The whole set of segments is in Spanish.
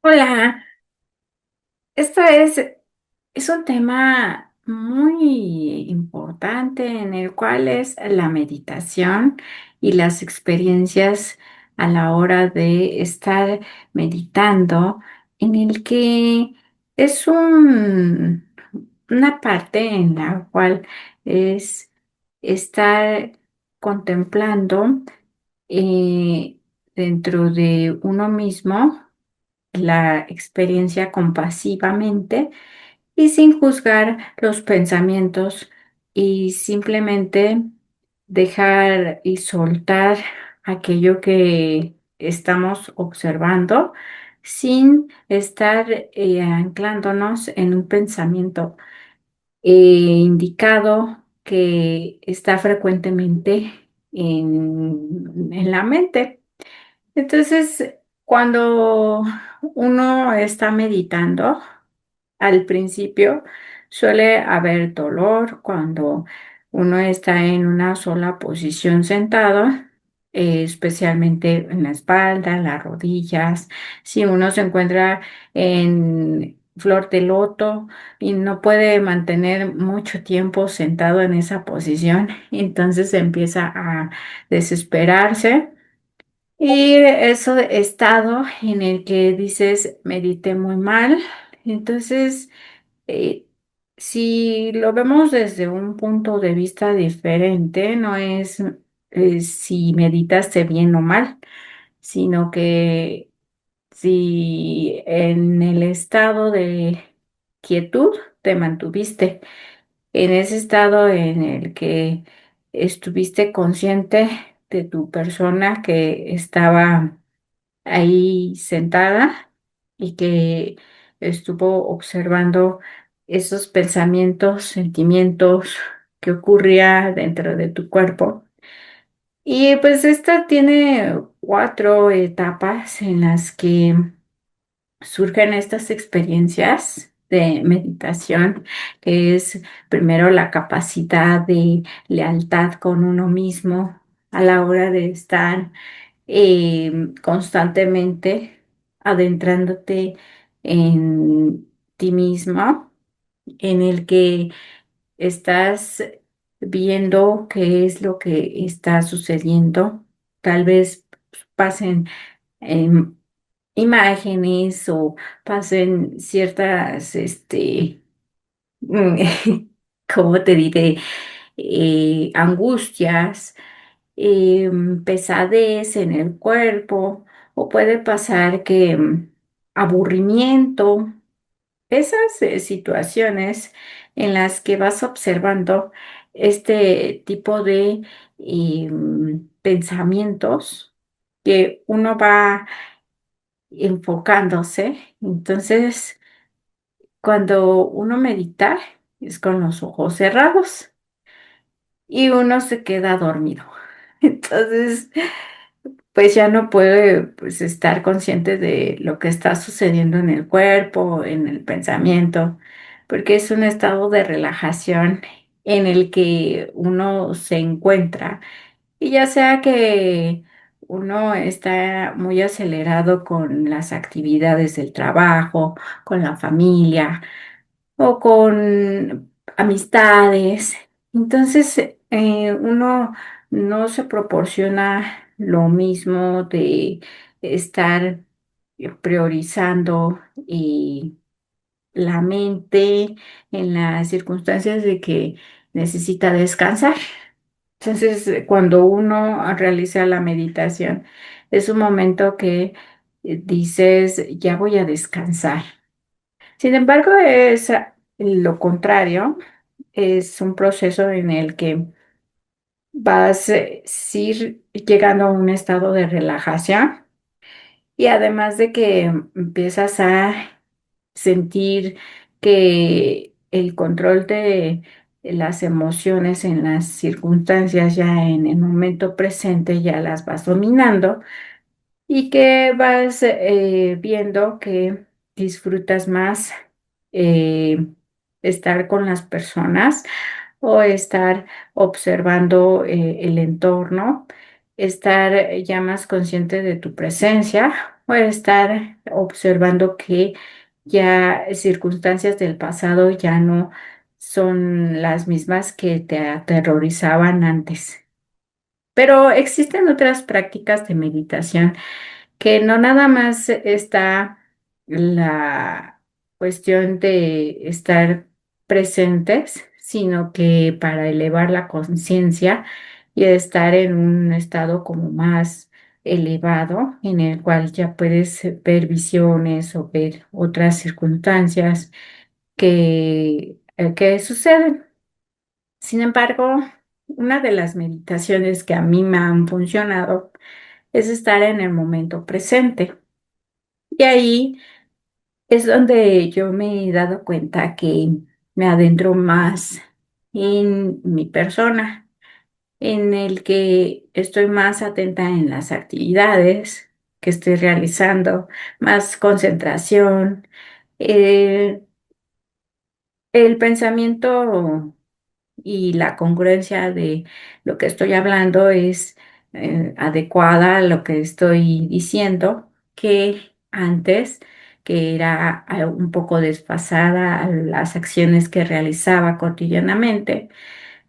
Hola, esto es un tema muy importante en el cual es la meditación y las experiencias a la hora de estar meditando, en el que es una parte en la cual es estar contemplando eh, dentro de uno mismo la experiencia compasivamente y sin juzgar los pensamientos y simplemente dejar y soltar aquello que estamos observando sin estar anclándonos en un pensamiento indicado que está frecuentemente en la mente. Entonces, cuando uno está meditando, al principio suele haber dolor cuando uno está en una sola posición sentado, especialmente en la espalda, las rodillas. Si uno se encuentra en flor de loto y no puede mantener mucho tiempo sentado en esa posición, entonces empieza a desesperarse. Y eso de estado en el que dices, medité muy mal. Entonces, eh, si lo vemos desde un punto de vista diferente, no es si meditaste bien o mal, sino que si en el estado de quietud te mantuviste, en ese estado en el que estuviste consciente de tu persona que estaba ahí sentada y que estuvo observando esos pensamientos, sentimientos que ocurría dentro de tu cuerpo. Y pues esta tiene cuatro etapas en las que surgen estas experiencias de meditación, que es primero la capacidad de lealtad con uno mismo a la hora de estar constantemente adentrándote en ti mismo, en el que estás viendo qué es lo que está sucediendo. Tal vez pasen em, imágenes o pasen ciertas, ¿cómo te diré? Angustias, pesadez en el cuerpo, o puede pasar que aburrimiento, esas situaciones en las que vas observando este tipo de pensamientos que uno va enfocándose. Entonces, cuando uno medita, es con los ojos cerrados y uno se queda dormido. Entonces, pues ya no puede pues, estar consciente de lo que está sucediendo en el cuerpo, en el pensamiento, porque es un estado de relajación en el que uno se encuentra. Y ya sea que uno está muy acelerado con las actividades del trabajo, con la familia, o con amistades. Entonces, uno no se proporciona lo mismo de estar priorizando la mente en las circunstancias de que necesita descansar. Entonces, cuando uno realiza la meditación, es un momento que dices, ya voy a descansar. Sin embargo, es lo contrario, es un proceso en el que vas sí llegando a un estado de relajación y además de que empiezas a sentir que el control de las emociones en las circunstancias ya en el momento presente ya las vas dominando y que vas viendo que disfrutas más eh, estar con las personas o estar observando el entorno estar ya más consciente de tu presencia o estar observando que ya circunstancias del pasado ya no son las mismas que te aterrorizaban antes. Pero existen otras prácticas de meditación que no nada más está la cuestión de estar presentes, sino que para elevar la conciencia y estar en un estado como más elevado, en el cual ya puedes ver visiones o ver otras circunstancias que suceden. Sin embargo, una de las meditaciones que a mí me han funcionado es estar en el momento presente. Y ahí es donde yo me he dado cuenta que me adentro más en mi persona, en el que estoy más atenta en las actividades que estoy realizando, más concentración. eh, el pensamiento y la congruencia de lo que estoy hablando es adecuada a lo que estoy diciendo, que antes, que era un poco desfasada a las acciones que realizaba cotidianamente.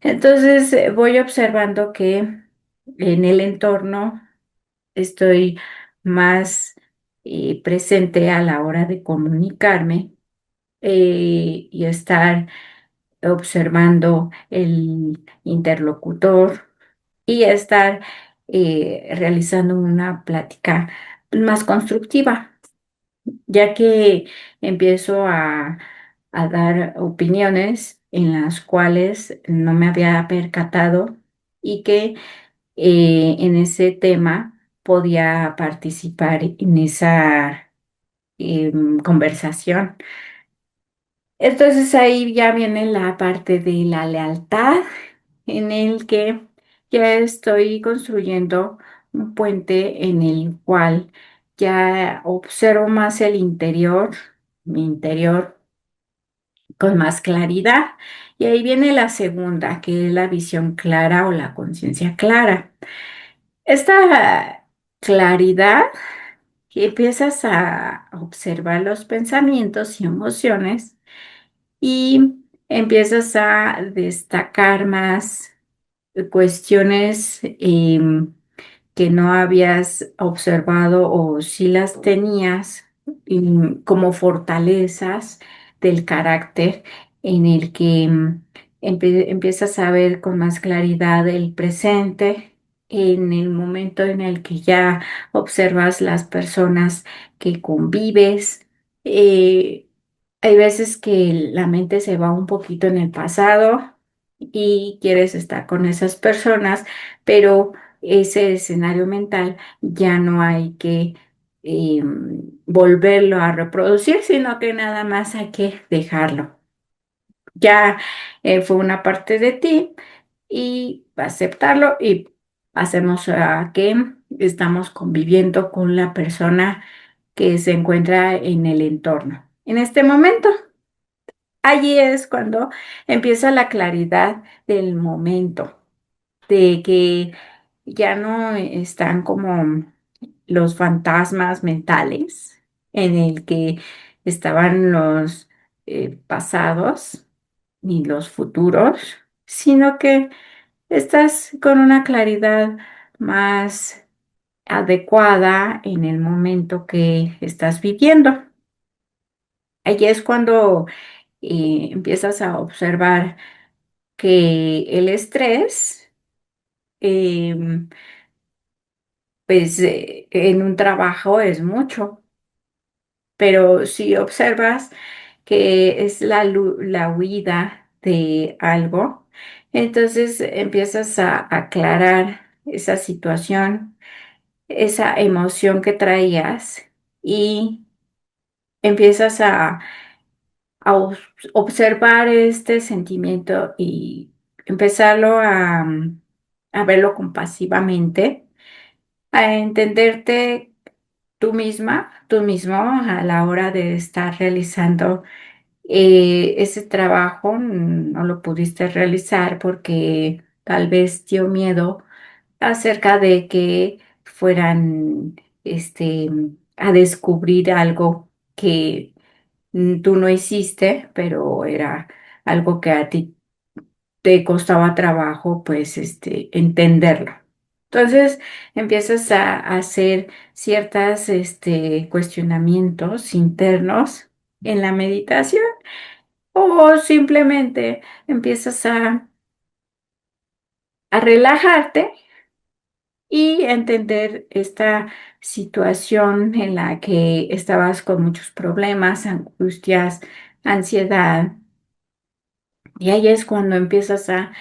Entonces voy observando que en el entorno estoy más presente a la hora de comunicarme y estar observando el interlocutor y estar realizando una plática más constructiva, ya que empiezo a dar opiniones en las cuales no me había percatado y que en ese tema podía participar en esa conversación. Entonces ahí ya viene la parte de la lealtad en el que ya estoy construyendo un puente en el cual ya observo más el interior, mi interior, con más claridad. Y ahí viene la segunda, que es la visión clara o la conciencia clara. Esta claridad que empiezas a observar los pensamientos y emociones y empiezas a destacar más cuestiones que no habías observado o si las tenías como fortalezas del carácter en el que empiezas a ver con más claridad el presente en el momento en el que ya observas las personas que convives. eh, Hay veces que la mente se va un poquito en el pasado y quieres estar con esas personas, pero ese escenario mental ya no hay que volverlo a reproducir, sino que nada más hay que dejarlo. Ya fue una parte de ti y aceptarlo y hacemos a que estamos conviviendo con la persona que se encuentra en el entorno. En este momento. Allí es cuando empieza la claridad del momento, de que ya no están como los fantasmas mentales en el que estaban los pasados ni los futuros, sino que estás con una claridad más adecuada en el momento que estás viviendo. Allí es cuando empiezas a observar que el estrés, em, pues en un trabajo es mucho, pero si observas que es la huida de algo, entonces empiezas a aclarar esa situación, esa emoción que traías y empiezas observar este sentimiento y empezarlo a verlo compasivamente, a entenderte tú misma, tú mismo a la hora de estar realizando ese trabajo, no lo pudiste realizar porque tal vez dio miedo acerca de que fueran este, a descubrir algo que tú no hiciste, pero era algo que a ti te costaba trabajo, pues, entenderlo. Entonces, empiezas a hacer ciertas, cuestionamientos internos en la meditación o simplemente empiezas a relajarte y entender esta situación en la que estabas con muchos problemas, angustias, ansiedad. Y ahí es cuando empiezas a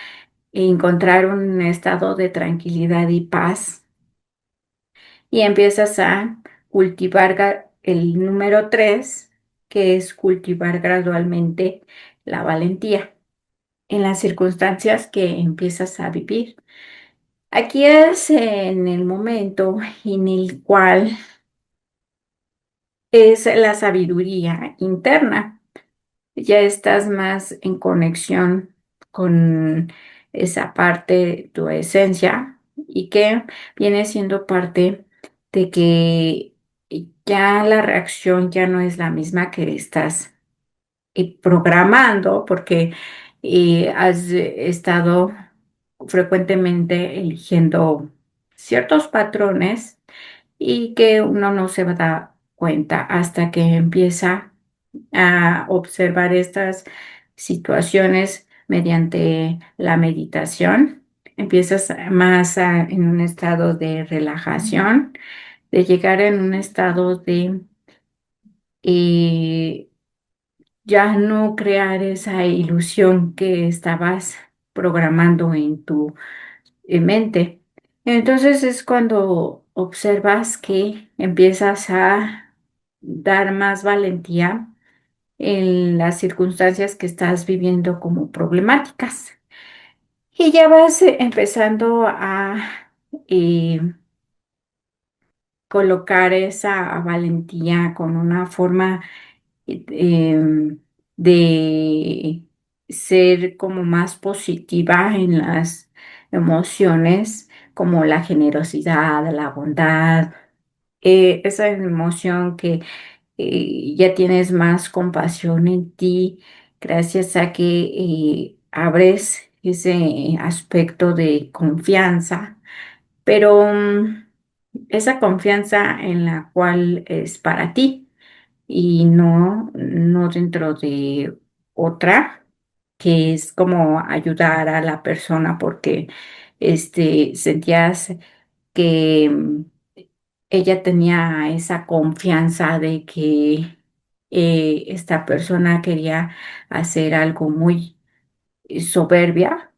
encontrar un estado de tranquilidad y paz y empiezas a cultivar el número 3, que es cultivar gradualmente la valentía en las circunstancias que empiezas a vivir. Aquí es en el momento en el cual es la sabiduría interna. Ya estás más en conexión con esa parte de tu esencia y que viene siendo parte de que ya la reacción ya no es la misma que estás programando porque has estado frecuentemente eligiendo ciertos patrones y que uno no se da cuenta hasta que empieza a observar estas situaciones mediante la meditación. Empiezas más en un estado de relajación, de llegar en un estado de eh, ya no crear esa ilusión que estabas programando en tu mente. Entonces es cuando observas que empiezas a dar más valentía en las circunstancias que estás viviendo como problemáticas. Y ya vas empezando a eh, colocar esa valentía con una forma de ser como más positiva en las emociones, como la generosidad, la bondad, esa emoción que ya tienes más compasión en ti gracias a que abres ese aspecto de confianza, pero esa confianza en la cual es para ti y no dentro de otra, que es como ayudar a la persona porque sentías que ella tenía esa confianza de que esta persona quería hacer algo muy soberbia.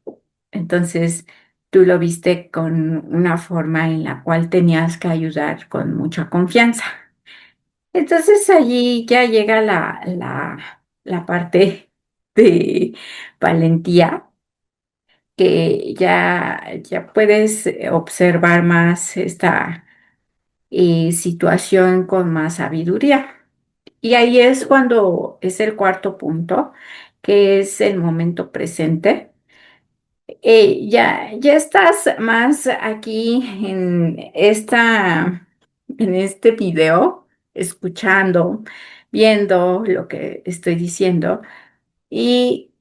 Entonces tú lo viste con una forma en la cual tenías que ayudar con mucha confianza. Entonces allí ya llega la parte de valentía, que ya puedes observar más esta situación con más sabiduría. Y ahí es cuando es el cuarto punto, que es el momento presente. Ya estás más aquí en este video, escuchando, viendo lo que estoy diciendo y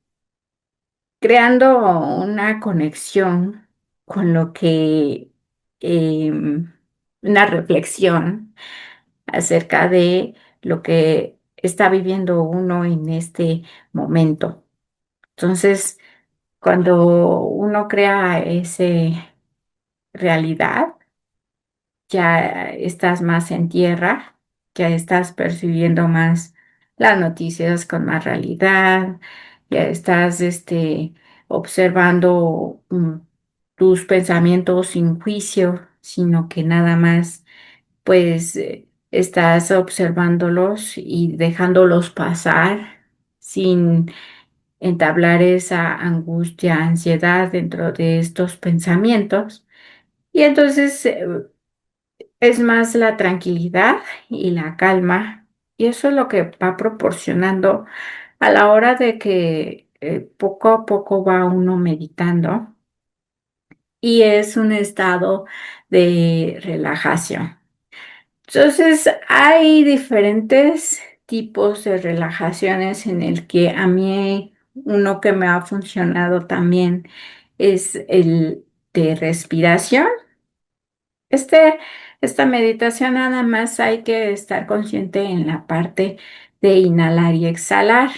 creando una conexión con lo que, una reflexión acerca de lo que está viviendo uno en este momento. Entonces, cuando uno crea esa realidad, ya estás más en tierra, ya estás percibiendo más las noticias con más realidad, ya estás observando tus pensamientos sin juicio, sino que nada más pues estás observándolos y dejándolos pasar sin entablar esa angustia, ansiedad dentro de estos pensamientos. Y entonces es más la tranquilidad y la calma. Y eso es lo que va proporcionando a la hora de que poco a poco va uno meditando. y es un estado de relajación. Entonces, hay diferentes tipos de relajaciones en el que a mí uno que me ha funcionado también es el de respiración. Este, esta meditación nada más hay que estar consciente en la parte de inhalar y exhalar.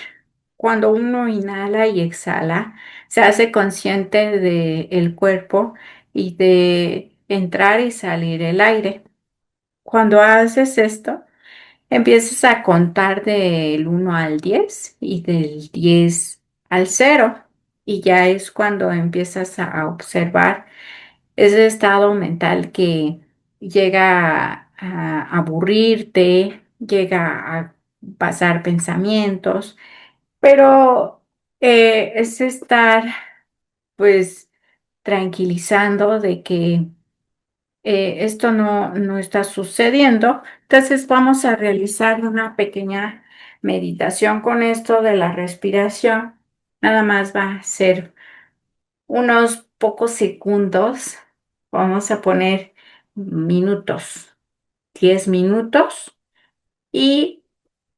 Cuando uno inhala y exhala, se hace consciente del cuerpo y de entrar y salir el aire. Cuando haces esto, empiezas a contar del 1 al 10 y del 10 al 0. Y ya es cuando empiezas a observar ese estado mental que llega a aburrirte, llega a pasar pensamientos, pero es estar pues tranquilizando de que esto no está sucediendo. Entonces vamos a realizar una pequeña meditación con esto de la respiración. Nada más va a ser unos pocos segundos. Vamos a poner minutos, 10 minutos y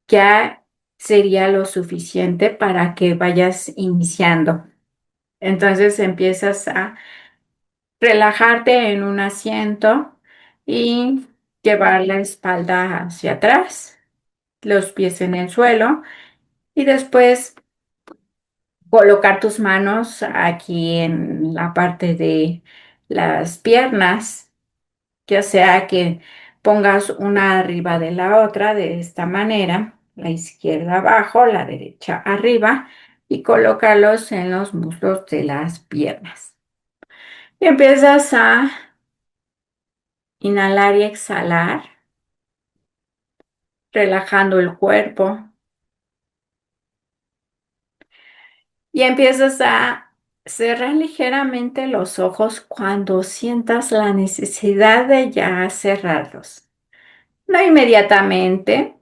ya sería lo suficiente para que vayas iniciando. Entonces empiezas a relajarte en un asiento y llevar la espalda hacia atrás, los pies en el suelo y después colocar tus manos aquí en la parte de las piernas, ya sea que pongas una arriba de la otra de esta manera, la izquierda abajo, la derecha arriba y colócalos en los muslos de las piernas. Y empiezas a inhalar y exhalar, relajando el cuerpo. Y empiezas a cerrar ligeramente los ojos cuando sientas la necesidad de ya cerrarlos. No inmediatamente,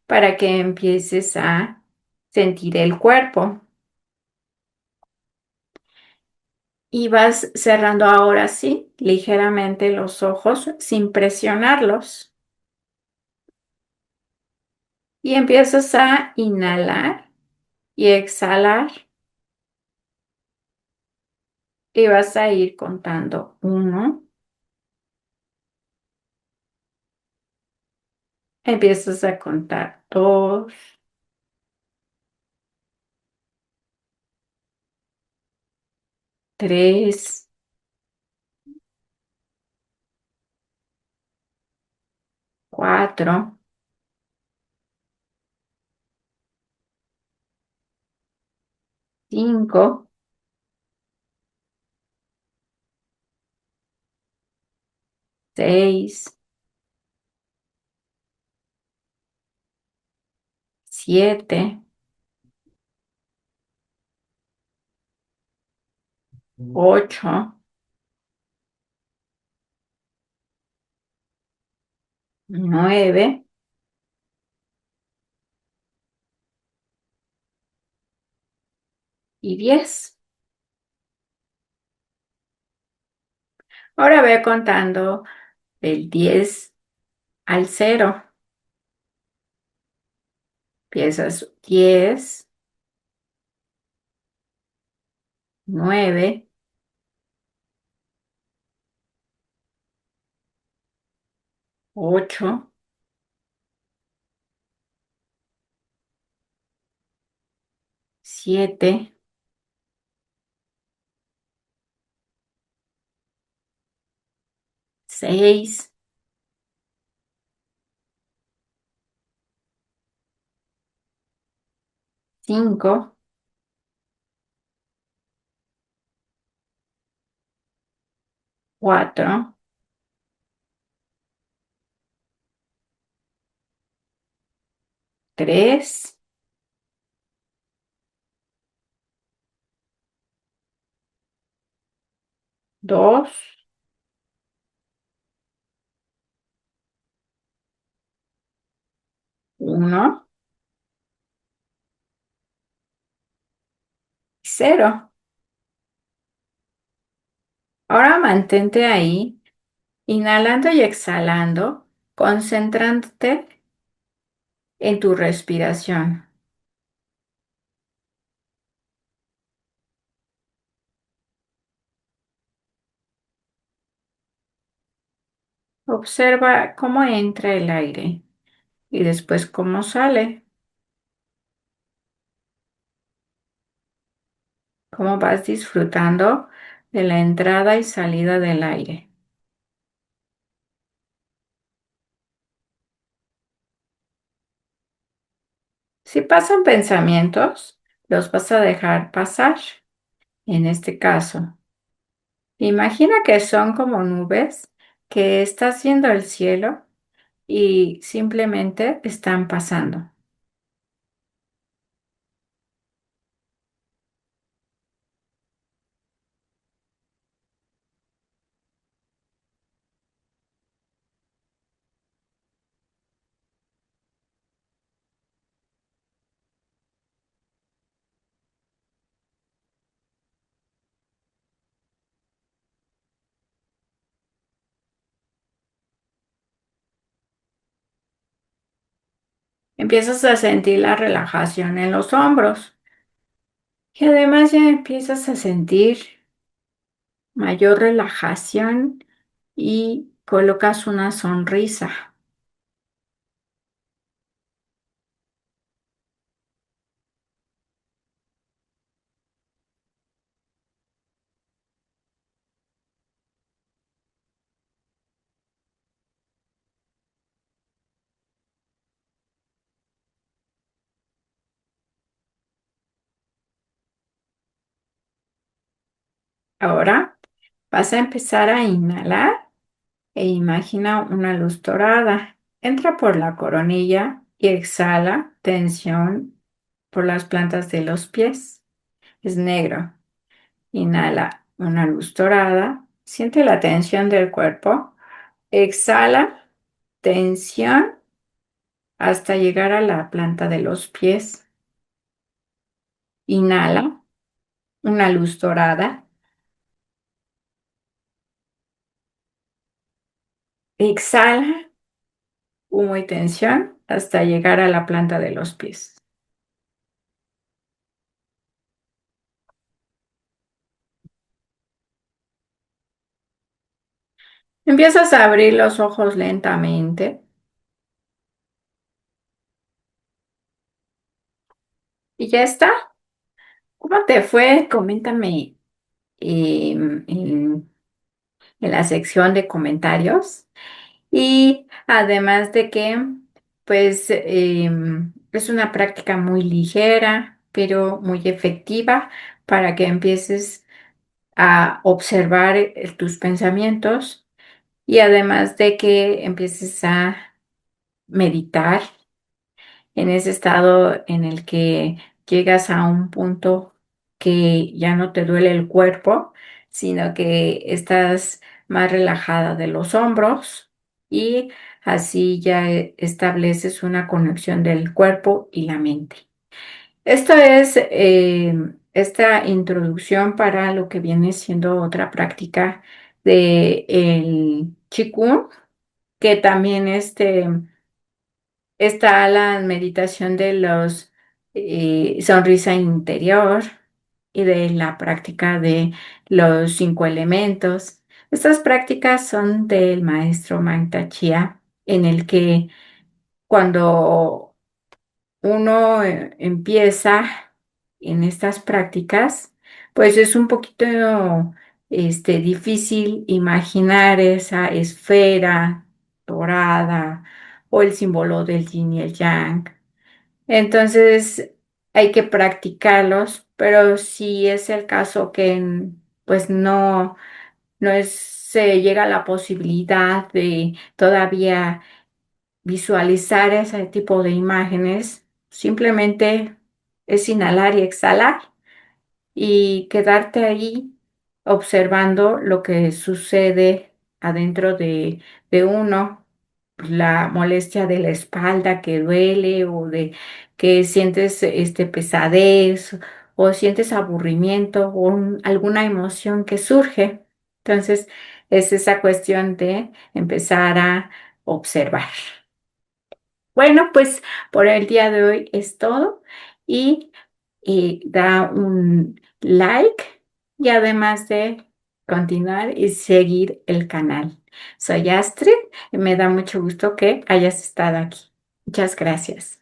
para que empieces a sentir el cuerpo. Y vas cerrando ahora sí, ligeramente los ojos sin presionarlos. Y empiezas a inhalar y exhalar. Y vas a ir contando 1. Empiezas a contar 2, 3, 4, 5, 6, 7, 8, 9 y 10. Ahora ve contando del 10 al 0. Empiezas 10, 9, 8, 7, 6, 5, 4, 3, 2, 1, 0. Ahora mantente ahí, inhalando y exhalando, concentrándote en tu respiración. Observa cómo entra el aire y después cómo sale, cómo vas disfrutando de la entrada y salida del aire. Si pasan pensamientos, los vas a dejar pasar. En este caso, imagina que son como nubes que estás viendo el cielo y simplemente están pasando. Empiezas a sentir la relajación en los hombros y además ya empiezas a sentir mayor relajación y colocas una sonrisa. Ahora vas a empezar a inhalar e imagina una luz dorada. Entra por la coronilla y exhala tensión por las plantas de los pies. Es negro. Inhala una luz dorada. Siente la tensión del cuerpo. Exhala tensión hasta llegar a la planta de los pies. Inhala una luz dorada. Exhala humo y tensión hasta llegar a la planta de los pies. Empiezas a abrir los ojos lentamente y ya está. ¿Cómo te fue? Coméntame en la sección de comentarios. Y además de que, pues, es una práctica muy ligera, pero muy efectiva para que empieces a observar tus pensamientos y además de que empieces a meditar en ese estado en el que llegas a un punto que ya no te duele el cuerpo, sino que estás más relajada de los hombros y así ya estableces una conexión del cuerpo y la mente. Esto es esta introducción para lo que viene siendo otra práctica de el Qigong, que también está la meditación de los sonrisa interior y de la práctica de los 5 elementos. Estas prácticas son del maestro Mantak Chia, en el que cuando uno empieza en estas prácticas, pues es un poquito difícil imaginar esa esfera dorada o el símbolo del yin y el yang. Entonces hay que practicarlos, pero si es el caso que pues se llega a la posibilidad de todavía visualizar ese tipo de imágenes, simplemente es inhalar y exhalar y quedarte ahí observando lo que sucede adentro de uno, la molestia de la espalda que duele o de que sientes pesadez o sientes aburrimiento o alguna emoción que surge. Entonces, es esa cuestión de empezar a observar. Bueno, pues por el día de hoy es todo y, da un like y además de continuar y seguir el canal. Soy Astrid y me da mucho gusto que hayas estado aquí. Muchas gracias.